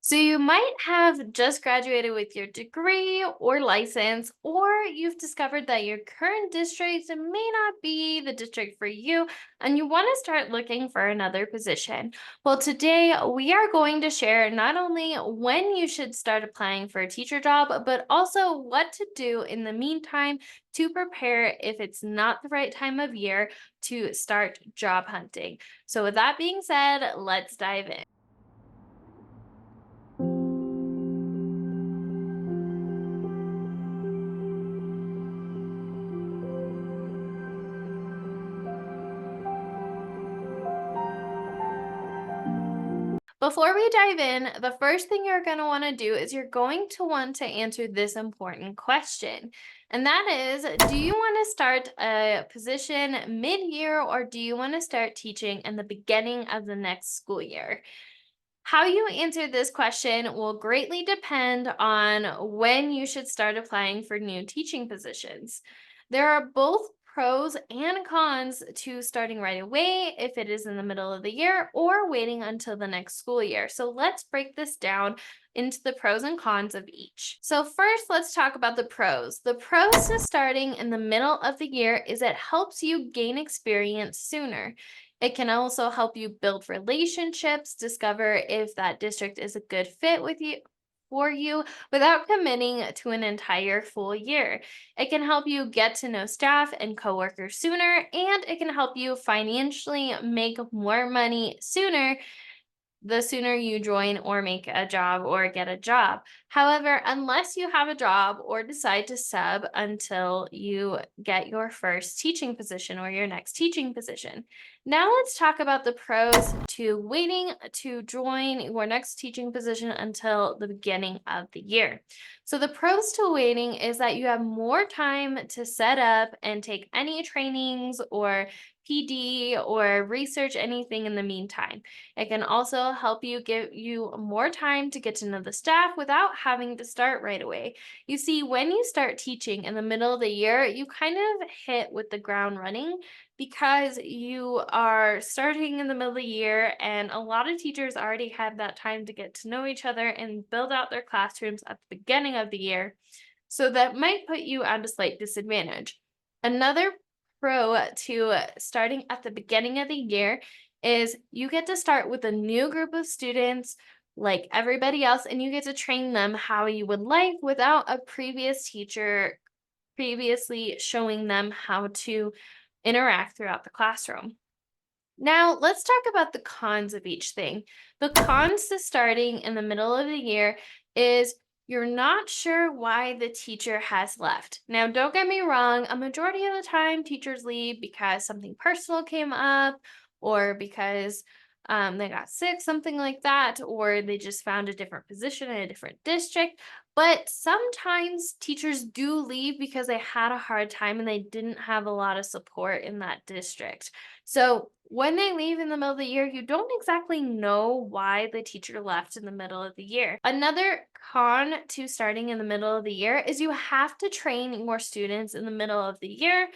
So you might have just graduated with your degree or license, or you've discovered that your current district may not be the district for you, and you want to start looking for another position. Well, today we are going to share not only when you should start applying for a teacher job, but also what to do in the meantime to prepare if it's not the right time of year to start job hunting. So, with that being said, let's dive in. Before we dive in, the first thing you're going to want to do is you're going to want to answer this important question. And that is, do you want to start a position mid year or do you want to start teaching in the beginning of the next school year? How you answer this question will greatly depend on when you should start applying for new teaching positions. There are both pros and cons to starting right away if it is in the middle of the year or waiting until the next school year. So let's break this down into the pros and cons of each. So first, let's talk about the pros. The pros to starting in the middle of the year is it helps you gain experience sooner. It can also help you build relationships, discover if that district is a good fit with you for you without committing to an entire full year. It can help you get to know staff and coworkers sooner, and it can help you financially make more money sooner the sooner you join or make a job or get a job. However, unless you have a job or decide to sub until you get your first teaching position or your next teaching position. Now, let's talk about the pros to waiting to join your next teaching position until the beginning of the year. So, the pros to waiting is that you have more time to set up and take any trainings or PD or research anything in the meantime. It can also help you give you more time to get to know the staff without having to start right away. You see, when you start teaching in the middle of the year, you kind of hit with the ground running because you are starting in the middle of the year, and a lot of teachers already had that time to get to know each other and build out their classrooms at the beginning of the year. So that might put you at a slight disadvantage. Another pro to starting at the beginning of the year is you get to start with a new group of students like everybody else, and you get to train them how you would like without a previous teacher previously showing them how to interact throughout the classroom. Now, let's talk about the cons of each thing. The cons to starting in the middle of the year is you're not sure why the teacher has left. Now, don't get me wrong, a majority of the time teachers leave because something personal came up or because they got sick, something like that, or they just found a different position in a different district. But sometimes teachers do leave because they had a hard time and they didn't have a lot of support in that district. So when they leave in the middle of the year, you don't exactly know why the teacher left in the middle of the year. Another con to starting in the middle of the year is you have to train more students in the middle of the year,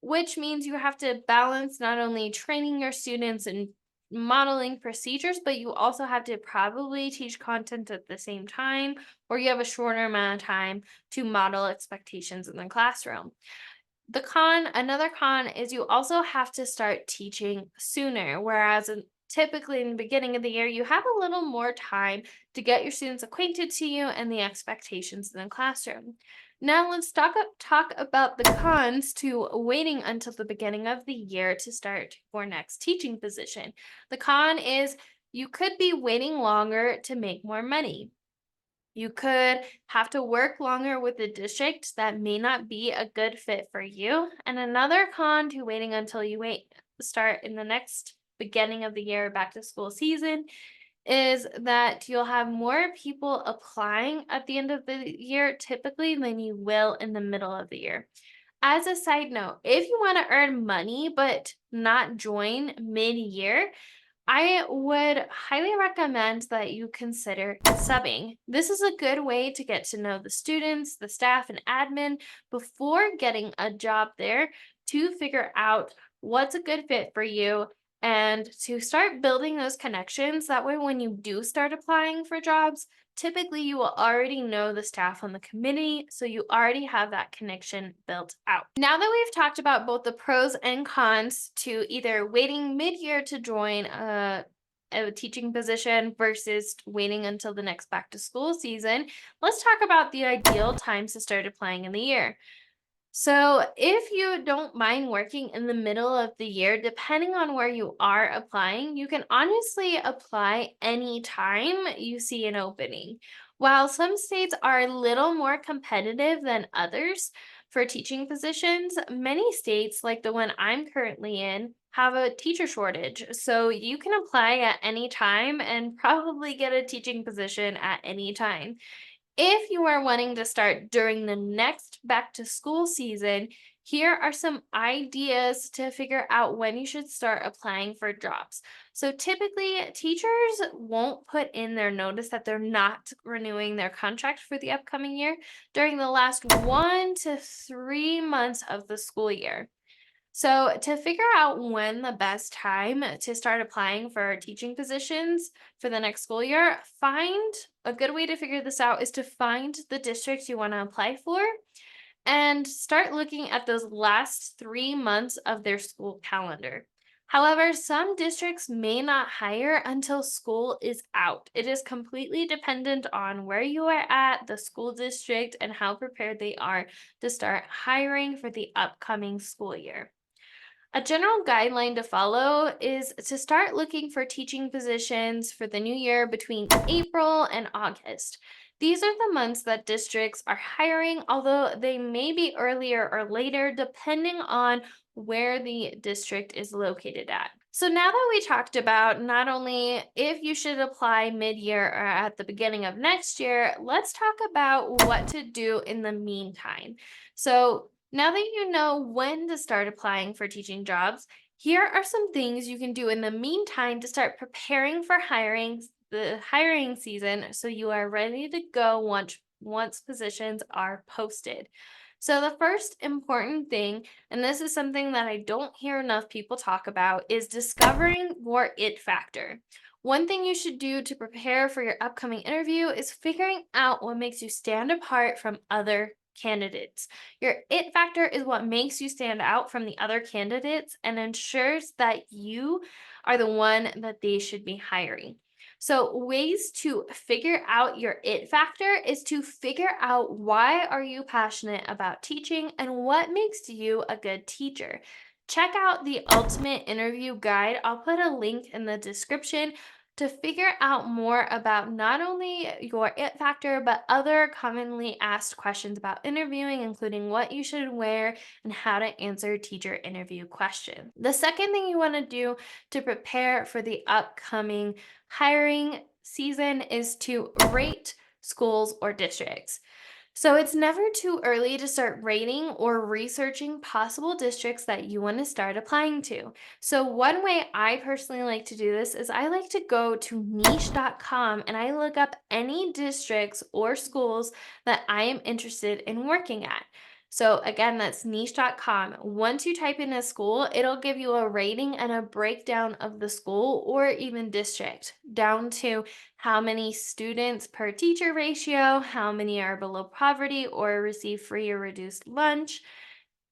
which means you have to balance not only training your students and modeling procedures, but you also have to probably teach content at the same time, or you have a shorter amount of time to model expectations in the classroom. Another con is you also have to start teaching sooner, whereas typically in the beginning of the year, you have a little more time to get your students acquainted to you and the expectations in the classroom. Now let's talk about the cons to waiting until the beginning of the year to start your next teaching position. The con is you could be waiting longer to make more money. You could have to work longer with a district that may not be a good fit for you. And another con to waiting until you start in the next beginning of the year back to school season is that you'll have more people applying at the end of the year typically than you will in the middle of the year. As a side note, if you want to earn money but not join mid-year, I would highly recommend that you consider subbing. This is a good way to get to know the students, the staff, and admin before getting a job there to figure out what's a good fit for you and to start building those connections. That way, when you do start applying for jobs, typically you will already know the staff on the committee, so you already have that connection built out. Now that we've talked about both the pros and cons to either waiting mid-year to join a teaching position versus waiting until the next back to school season, let's talk about the ideal times to start applying in the year. So, if you don't mind working in the middle of the year, depending on where you are applying, you can honestly apply anytime you see an opening. While some states are a little more competitive than others for teaching positions, many states, like the one I'm currently in, have a teacher shortage. So, you can apply at any time and probably get a teaching position at any time. If you are wanting to start during the next back to school season, here are some ideas to figure out when you should start applying for jobs. So, typically, teachers won't put in their notice that they're not renewing their contract for the upcoming year during the last 1 to 3 months of the school year. So, to figure out when the best time to start applying for teaching positions for the next school year, find a good way to figure this out is to find the districts you want to apply for and start looking at those last 3 months of their school calendar. However, some districts may not hire until school is out. It is completely dependent on where you are at, the school district, and how prepared they are to start hiring for the upcoming school year. A general guideline to follow is to start looking for teaching positions for the new year between April and August. These are the months that districts are hiring, although they may be earlier or later depending on where the district is located at. So, now that we talked about not only if you should apply mid year or at the beginning of next year, let's talk about what to do in the meantime. So, now that you know when to start applying for teaching jobs, here are some things you can do in the meantime to start preparing for the hiring season so you are ready to go once positions are posted. So the first important thing, and this is something that I don't hear enough people talk about, is discovering your it factor. One thing you should do to prepare for your upcoming interview is figuring out what makes you stand apart from other candidates. Your it factor is what makes you stand out from the other candidates and ensures that you are the one that they should be hiring. So, ways to figure out your it factor is to figure out why are you passionate about teaching and what makes you a good teacher. Check out the Ultimate Interview Guide. I'll put a link in the description to figure out more about not only your it factor, but other commonly asked questions about interviewing, including what you should wear and how to answer teacher interview questions. The second thing you want to do to prepare for the upcoming hiring season is to rate schools or districts. So it's never too early to start rating or researching possible districts that you want to start applying to. So one way I personally like to do this is I like to go to niche.com and I look up any districts or schools that I am interested in working at. So again, that's niche.com. Once you type in a school, it'll give you a rating and a breakdown of the school or even district down to how many students per teacher ratio, how many are below poverty or receive free or reduced lunch,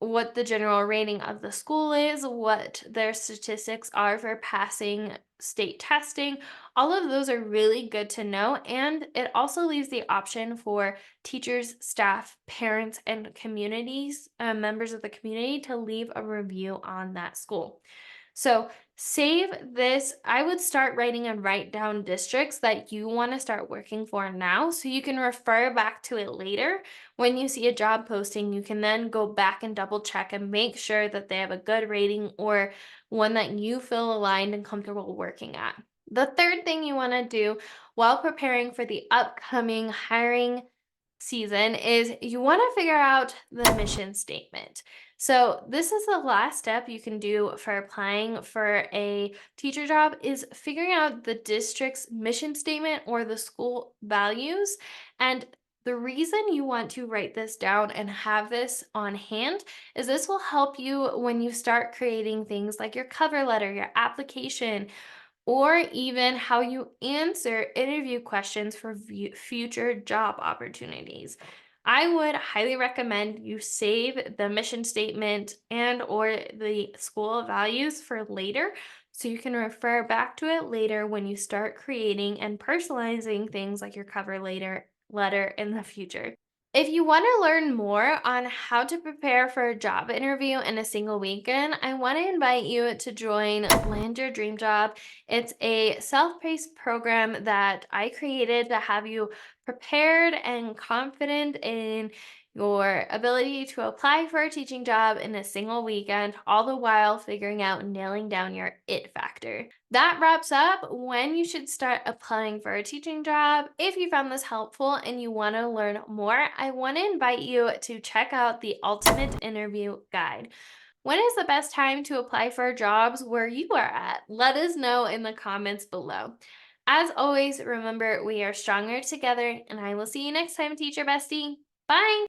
what the general rating of the school is, what their statistics are for passing state testing. All of those are really good to know. And it also leaves the option for teachers, staff, parents, and communities, members of the community to leave a review on that school. So save this. I would start writing and write down districts that you want to start working for now so you can refer back to it later. When you see a job posting, you can then go back and double check and make sure that they have a good rating or one that you feel aligned and comfortable working at. The third thing you want to do while preparing for the upcoming hiring season is you want to figure out the mission statement. So this is the last step you can do for applying for a teacher job is figuring out the district's mission statement or the school values. And The reason you want to write this down and have this on hand is this will help you when you start creating things like your cover letter, your application, or even how you answer interview questions for future job opportunities. I would highly recommend you save the mission statement and or the school values for later so you can refer back to it later when you start creating and personalizing things like your cover letter in the future. If you want to learn more on how to prepare for a job interview in a single weekend, I want to invite you to join Land Your Dream Job. It's a self paced program that I created to have you prepared and confident in your ability to apply for a teaching job in a single weekend, all the while figuring out and nailing down your it factor. That wraps up when you should start applying for a teaching job. If you found this helpful and you want to learn more, I want to invite you to check out the Ultimate Interview Guide. When is the best time to apply for jobs where you are at? Let us know in the comments below. As always, remember we are stronger together, and I will see you next time, teacher bestie. Bye.